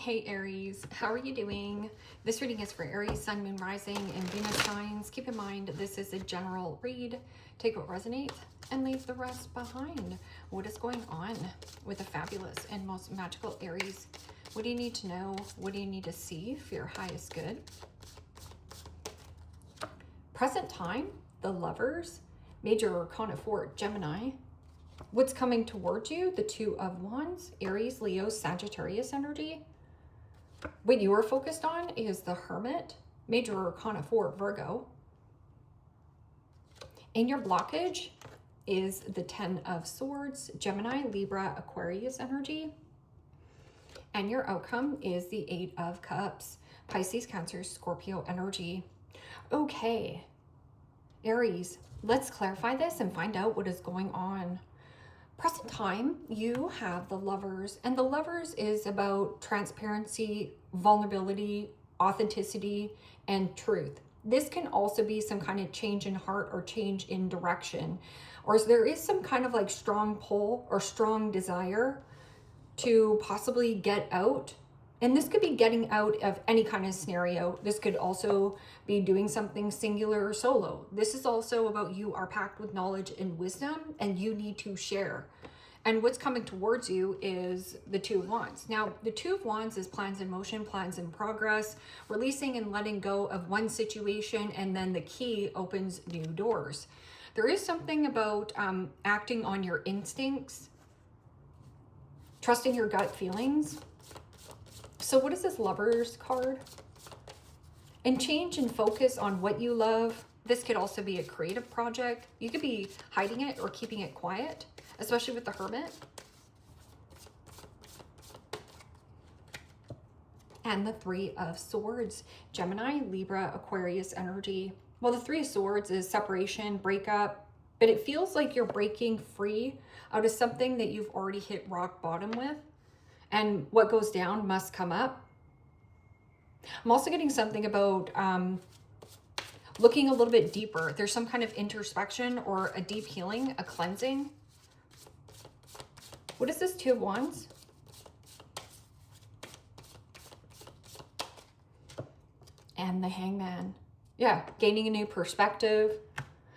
Hey Aries, how are you doing? This reading is for Aries, Sun, Moon, Rising, and Venus signs. Keep in mind, this is a general read. Take what resonates and leave the rest behind. What is going on with the fabulous and most magical Aries? What do you need to know? What do you need to see for your highest good? Present time, the Lovers, Major Arcana 4, Gemini. What's coming towards you? The Two of Wands, Aries, Leo, Sagittarius energy. What you are focused on is the Hermit, Major Arcana 4, Virgo. And your blockage is the Ten of Swords, Gemini, Libra, Aquarius energy. And your outcome is the Eight of Cups, Pisces, Cancer, Scorpio energy. Okay, Aries, let's clarify this and find out what is going on. Present time, you have the Lovers, and the Lovers is about transparency, vulnerability, authenticity, and truth. This can also be some kind of change in heart or change in direction, or there is some kind of like strong pull or strong desire to possibly get out. And this could be getting out of any kind of scenario. This could also be doing something singular or solo. This is also about you are packed with knowledge and wisdom and you need to share. And what's coming towards you is the Two of Wands. Now, the Two of Wands is plans in motion, plans in progress, releasing and letting go of one situation, and then the key opens new doors. There is something about acting on your instincts, trusting your gut feelings. So what is this Lovers card? And change and focus on what you love. This could also be a creative project. You could be hiding it or keeping it quiet, especially with the Hermit. And the Three of Swords, Gemini, Libra, Aquarius energy. Well, the Three of Swords is separation, breakup, but it feels like you're breaking free out of something that you've already hit rock bottom with. And what goes down must come up. I'm also getting something about looking a little bit deeper. There's some kind of introspection or a deep healing, a cleansing. What is this Two of Wands? And the Hangman. Yeah, gaining a new perspective.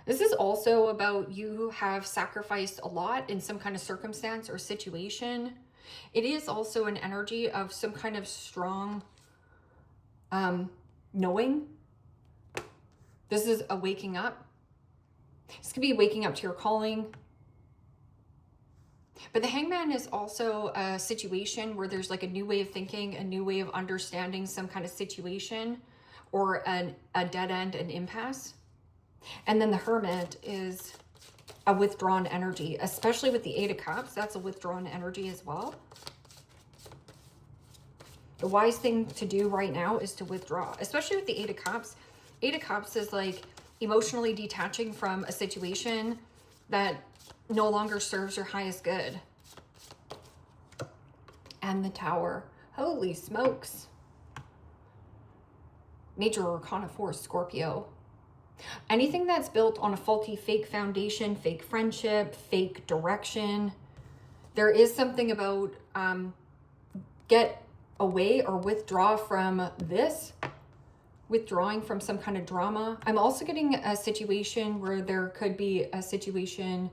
This is also about you have sacrificed a lot in some kind of circumstance or situation. It is also an energy of some kind of strong knowing. This is a waking up. This could be waking up to your calling. But the Hangman is also a situation where there's like a new way of thinking, a new way of understanding some kind of situation, or a dead end, an impasse. And then the Hermit is a withdrawn energy, especially with the Eight of Cups. That's a withdrawn energy as well. The wise thing to do right now is to withdraw, especially with the Eight of Cups. Eight of Cups is like emotionally detaching from a situation that no longer serves your highest good. And the Tower. Holy smokes. Major Arcana 4, Scorpio. Anything that's built on a faulty, fake foundation, fake friendship, fake direction. There is something about get away or withdraw from this. Withdrawing from some kind of drama. I'm also getting a situation where there could be a situation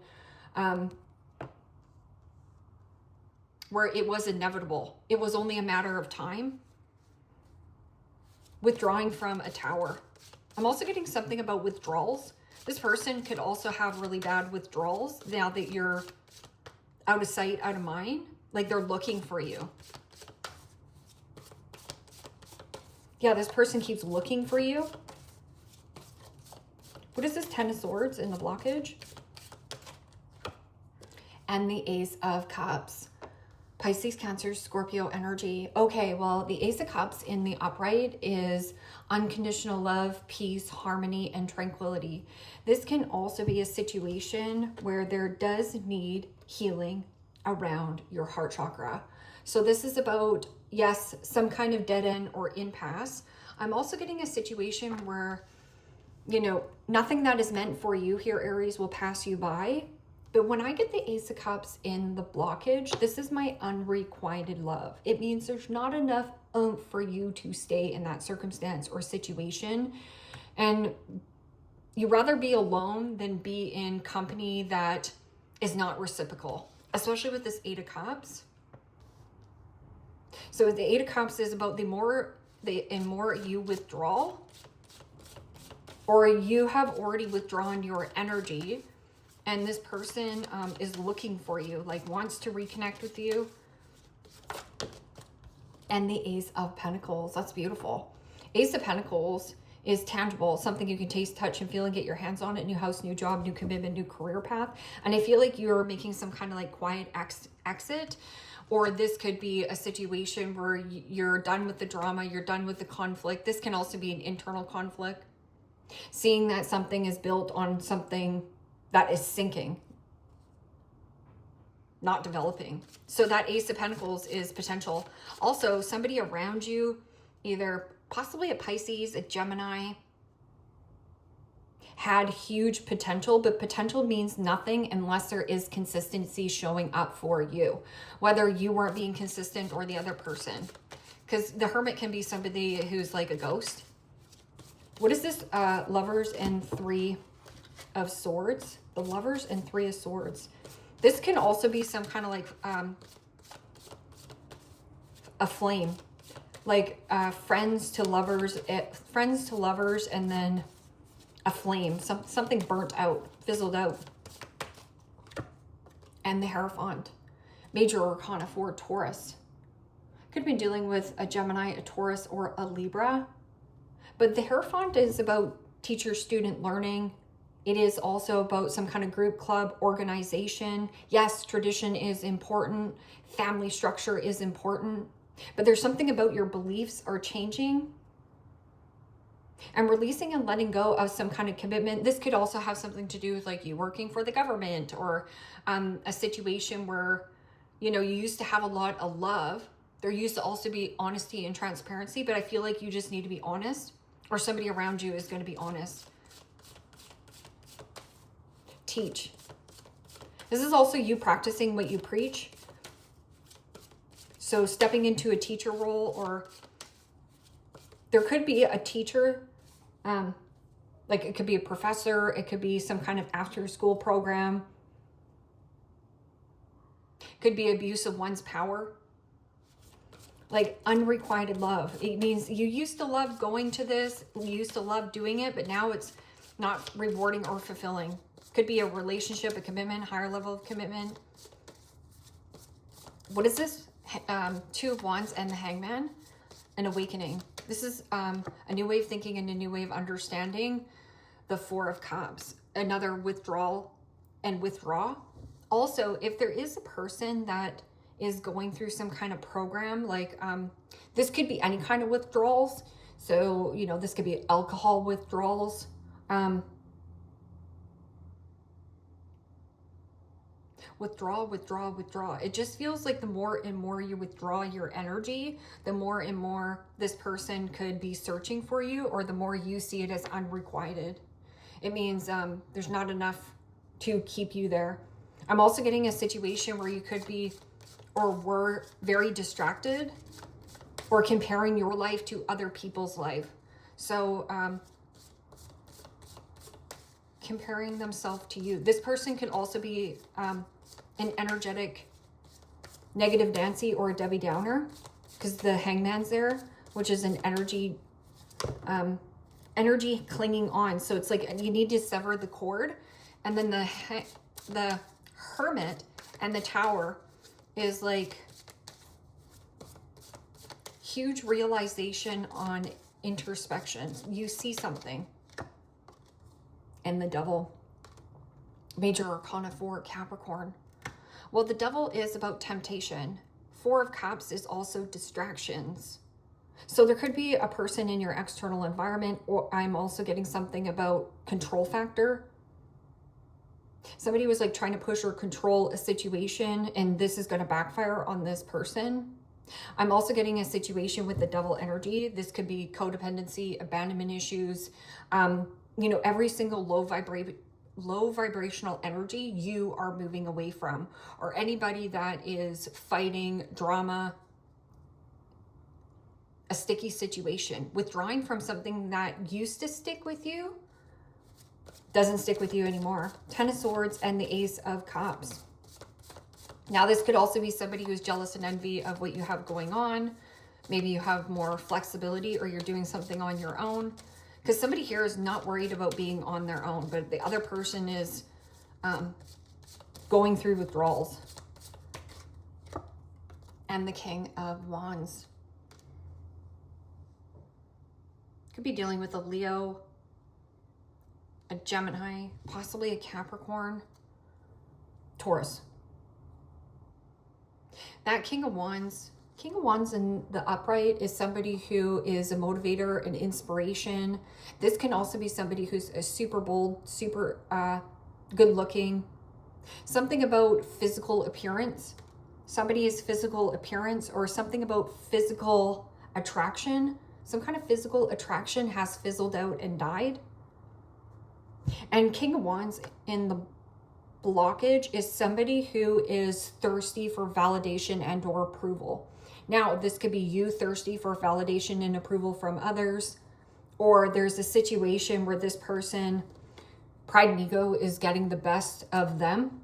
where it was inevitable. It was only a matter of time. Withdrawing from a tower. I'm also getting something about withdrawals. This person could also have really bad withdrawals now that you're out of sight, out of mind. Like they're looking for you. Yeah, this person keeps looking for you. What is this Ten of Swords in the blockage? And the Ace of Cups. Pisces, Cancer, Scorpio energy. Okay, well, the Ace of Cups in the upright is unconditional love, peace, harmony, and tranquility. This can also be a situation where there does need healing around your heart chakra. So this is about, yes, some kind of dead end or impasse. I'm also getting a situation where, you know, nothing that is meant for you here, Aries, will pass you by. But when I get the Ace of Cups in the blockage, this is my unrequited love. It means there's not enough oomph for you to stay in that circumstance or situation. And you'd rather be alone than be in company that is not reciprocal, especially with this 8 of Cups. So the 8 of Cups is about the more you withdraw, or you have already withdrawn your energy, and this person is looking for you, like wants to reconnect with you. And the Ace of Pentacles, that's beautiful. Ace of Pentacles is tangible, something you can taste, touch, and feel and get your hands on it. New house, new job, new commitment, new career path. And I feel like you're making some kind of like quiet exit, or this could be a situation where you're done with the drama, you're done with the conflict. This can also be an internal conflict. Seeing that something is built on something that is sinking, not developing. So that Ace of Pentacles is potential. Also, somebody around you, either possibly a Pisces, a Gemini, had huge potential, but potential means nothing unless there is consistency showing up for you, whether you weren't being consistent or the other person. Because the Hermit can be somebody who's like a ghost. What is this? Lovers and 3 of Swords. The Lovers and 3 of Swords. This can also be some kind of like a flame, like friends to lovers, and then a flame, something burnt out, fizzled out. And the Hierophant, Major Arcana 4, Taurus. Could be dealing with a Gemini, a Taurus, or a Libra. But the Hierophant is about teacher-student learning. It is also about some kind of group, club, organization. Yes, tradition is important. Family structure is important. But there's something about your beliefs are changing. And releasing and letting go of some kind of commitment. This could also have something to do with like you working for the government, or a situation where, you know, you used to have a lot of love. There used to also be honesty and transparency, but I feel like you just need to be honest, or somebody around you is going to be honest. Teach. This is also you practicing what you preach. So stepping into a teacher role, or there could be a teacher, like it could be a professor, it could be some kind of after school program. Could be abuse of one's power. Like unrequited love. It means you used to love going to this, you used to love doing it, but now it's not rewarding or fulfilling. Could be a relationship, a commitment, higher level of commitment. What is this? 2 of Wands and the Hangman. An awakening. This is a new way of thinking and a new way of understanding. The 4 of Cups. Another withdrawal and withdraw. Also, if there is a person that is going through some kind of program, like this could be any kind of withdrawals. So, you know, this could be alcohol withdrawals. Withdraw, withdraw, withdraw. It just feels like the more and more you withdraw your energy, the more and more this person could be searching for you, or the more you see it as unrequited. It means there's not enough to keep you there. I'm also getting a situation where you could be or were very distracted, or comparing your life to other people's life. So comparing themselves to you. This person can also be an energetic negative Nancy or a Debbie Downer, because the Hangman's there, which is an energy clinging on. So it's like you need to sever the cord. And then the Hermit and the Tower is like huge realization on introspection. You see something. And the Devil, Major Arcana 4, Capricorn. Well, the Devil is about temptation. 4 of Cups is also distractions. So there could be a person in your external environment, or I'm also getting something about control factor. Somebody was like trying to push or control a situation, and this is going to backfire on this person. I'm also getting a situation with the Devil energy. This could be codependency, abandonment issues, you know, every single low vibrational energy you are moving away from, or anybody that is fighting drama, a sticky situation. Withdrawing from something that used to stick with you doesn't stick with you anymore. 10 of Swords and the Ace of Cups. Now, this could also be somebody who's jealous and envy of what you have going on. Maybe you have more flexibility or you're doing something on your own. Because somebody here is not worried about being on their own, but the other person is going through withdrawals. And the King of Wands. Could be dealing with a Leo, a Gemini, possibly a Capricorn, Taurus. That King of Wands in the upright is somebody who is a motivator, an inspiration. This can also be somebody who's a super bold, super good looking. Something about physical appearance. Somebody's physical appearance or something about physical attraction. Some kind of physical attraction has fizzled out and died. And King of Wands in the blockage is somebody who is thirsty for validation and or approval. Now, this could be you thirsty for validation and approval from others, or there's a situation where this person, pride and ego, is getting the best of them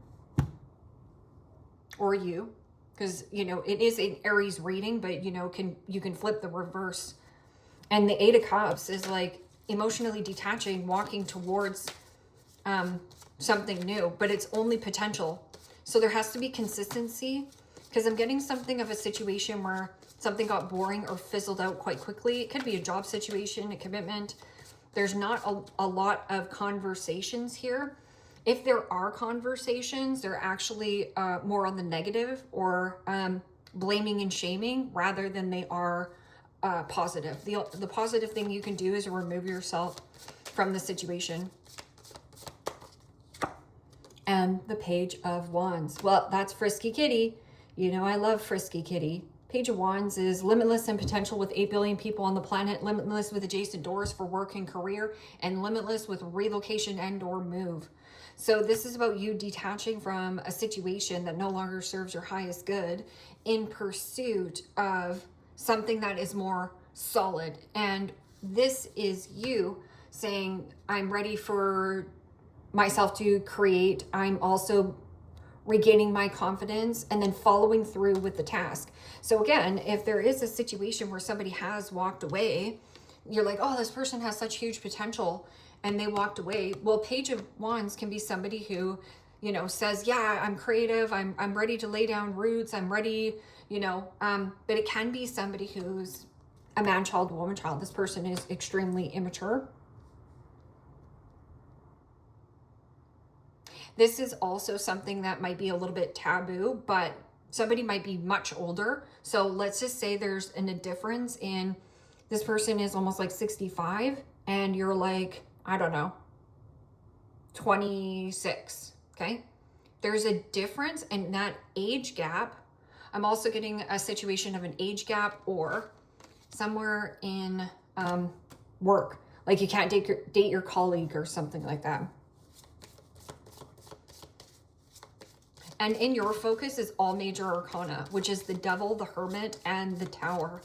or you, because, you know, it is an Aries reading, but, you know, you can flip the reverse. And the Eight of Cups is like emotionally detaching, walking towards something new, but it's only potential. So there has to be consistency, because I'm getting something of a situation where something got boring or fizzled out quite quickly. It could be a job situation, a commitment. There's not a lot of conversations here. If there are conversations, they're actually more on the negative or blaming and shaming rather than they are positive. The positive thing you can do is remove yourself from the situation. And the Page of Wands. Well, that's Frisky Kitty. You know I love Frisky Kitty. Page of Wands is limitless in potential with 8 billion people on the planet, limitless with adjacent doors for work and career, and limitless with relocation and or move. So this is about you detaching from a situation that no longer serves your highest good in pursuit of something that is more solid. And this is you saying, I'm ready for myself to create. I'm also regaining my confidence and then following through with the task. So again, if there is a situation where somebody has walked away, you're like, oh, this person has such huge potential, and they walked away. Well, Page of Wands can be somebody who, you know, says, yeah, I'm creative. I'm ready to lay down roots. I'm ready, you know, but it can be somebody who's a man child, woman child. This person is extremely immature. This is also something that might be a little bit taboo, but somebody might be much older. So let's just say there's a difference in this person is almost like 65 and you're like, I don't know, 26, okay? There's a difference in that age gap. I'm also getting a situation of an age gap or somewhere in work. Like you can't date your colleague or something like that. And in your focus is all major arcana, which is the Devil, the Hermit, and the Tower,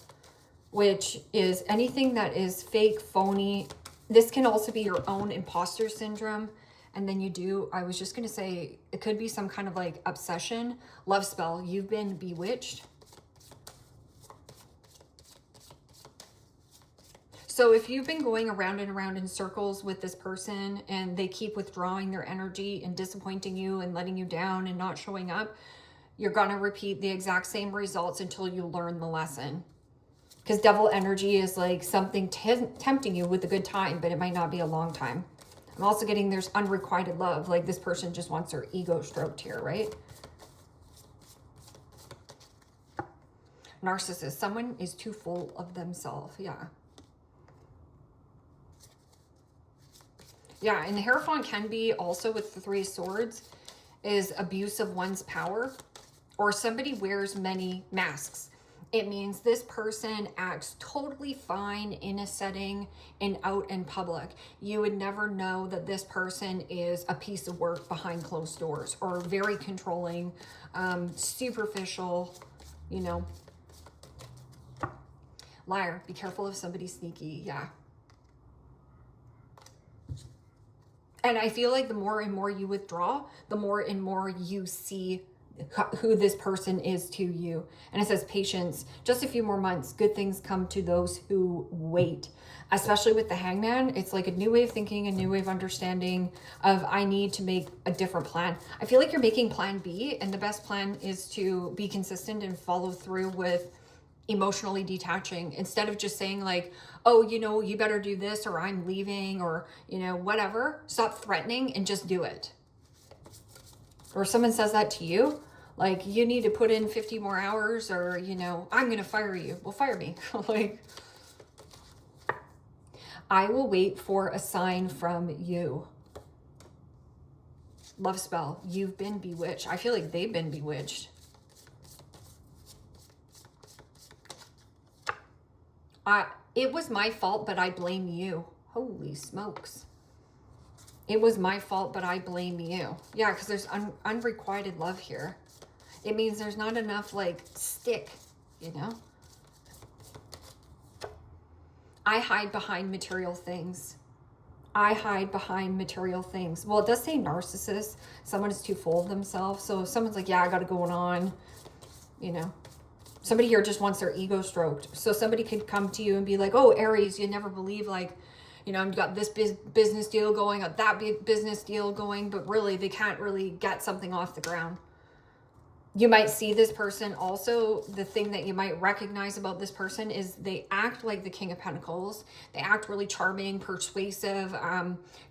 which is anything that is fake, phony. This can also be your own imposter syndrome. And then you do, I was just going to say, it could be some kind of like obsession, love spell. You've been bewitched. So if you've been going around and around in circles with this person and they keep withdrawing their energy and disappointing you and letting you down and not showing up, you're going to repeat the exact same results until you learn the lesson. Because devil energy is like something tempting you with a good time, but it might not be a long time. I'm also getting there's unrequited love. Like this person just wants their ego stroked here, right? Narcissist. Someone is too full of themselves. Yeah. Yeah, and the Hierophant can be also with the Three of Swords is abuse of one's power, or somebody wears many masks. It means this person acts totally fine in a setting and out in public. You would never know that this person is a piece of work behind closed doors or very controlling, superficial, you know. Liar, be careful of somebody sneaky. Yeah. And I feel like the more and more you withdraw, the more and more you see who this person is to you. And it says patience, just a few more months, good things come to those who wait. Especially with the Hangman, it's like a new way of thinking, a new way of understanding of I need to make a different plan. I feel like you're making plan B, and the best plan is to be consistent and follow through with emotionally detaching, instead of just saying like, oh, you know, you better do this, or I'm leaving, or, you know, whatever. Stop threatening and just do it. Or someone says that to you, like, you need to put in 50 more hours, or, you know, I'm going to fire you. Well, fire me. Like, I will wait for a sign from you. Love spell. You've been bewitched. I feel like they've been bewitched. It was my fault, but I blame you. Holy smokes. It was my fault, but I blame you. Yeah, because there's unrequited love here. It means there's not enough, like, stick, you know? I hide behind material things. I hide behind material things. Well, it does say narcissist. Someone is too full of themselves. So if someone's like, yeah, I got it going on, you know. Somebody here just wants their ego stroked. So somebody could come to you and be like, oh, Aries, you never believe, like, you know, I've got this business deal going, got that business deal going, but really they can't really get something off the ground. You might see this person also, the thing that you might recognize about this person is they act like the King of Pentacles. They act really charming, persuasive,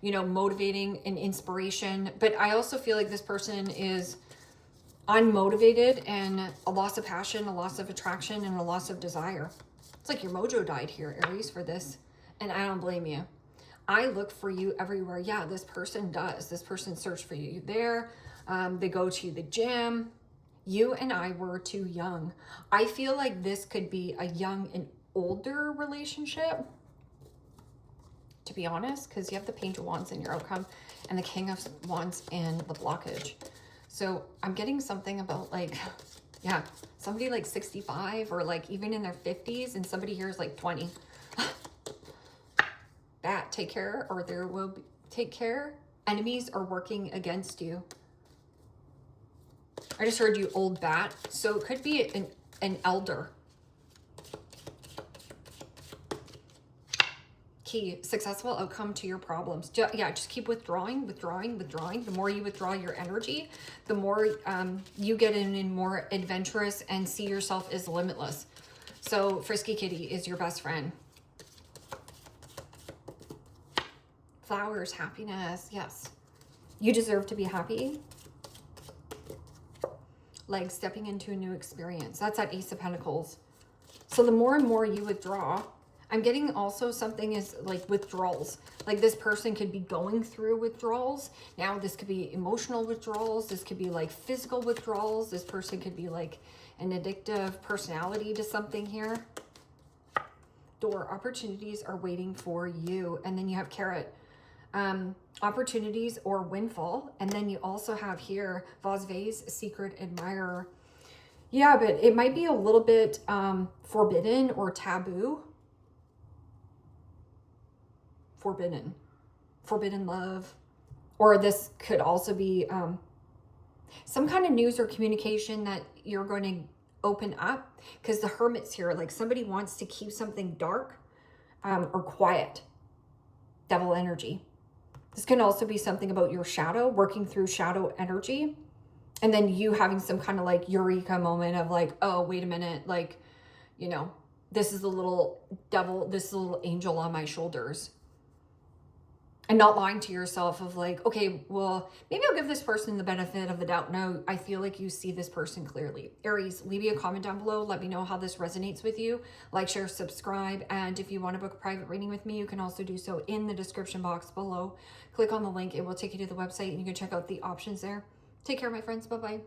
you know, motivating and inspiration. But I also feel like this person is unmotivated, and a loss of passion, a loss of attraction, and a loss of desire. It's like your mojo died here, Aries, for this. And I don't blame you. I look for you everywhere. Yeah, this person does. This person searched for you there. They go to the gym. You and I were too young. I feel like this could be a young and older relationship, to be honest, because you have the Page of Wands in your outcome and the King of Wands in the blockage. So I'm getting something about, like, yeah, somebody like 65 or like even in their 50s, and somebody here is like 20. That, take care, or there will be, take care. Enemies are working against you. I just heard you, old bat. So it could be an elder. Key, successful outcome to your problems. Yeah, just keep withdrawing, withdrawing, withdrawing. The more you withdraw your energy, the more you get in and more adventurous and see yourself as limitless. So Frisky Kitty is your best friend. Flowers, happiness, yes. You deserve to be happy. Like stepping into a new experience. That's that Ace of Pentacles. So the more and more you withdraw, I'm getting also something is like withdrawals. Like this person could be going through withdrawals. Now this could be emotional withdrawals. This could be like physical withdrawals. This person could be like an addictive personality to something here. Door, opportunities are waiting for you. And then you have Carrot. Opportunities or windfall. And then you also have here Vase Vase, secret admirer. Yeah, but it might be a little bit forbidden or taboo. Forbidden love. Or this could also be some kind of news or communication that you're going to open up, because the Hermit's here. Like somebody wants to keep something dark or quiet. Devil energy. This can also be something about your shadow, working through shadow energy. And then you having some kind of like eureka moment of like, oh, wait a minute. Like, you know, this is a little devil, this is a little angel on my shoulders. And not lying to yourself of like, okay, well, maybe I'll give this person the benefit of the doubt. No, I feel like you see this person clearly. Aries, leave me a comment down below. Let me know how this resonates with you. Like, share, subscribe. And if you want to book a private reading with me, you can also do so in the description box below. Click on the link. It will take you to the website and you can check out the options there. Take care, my friends. Bye-bye.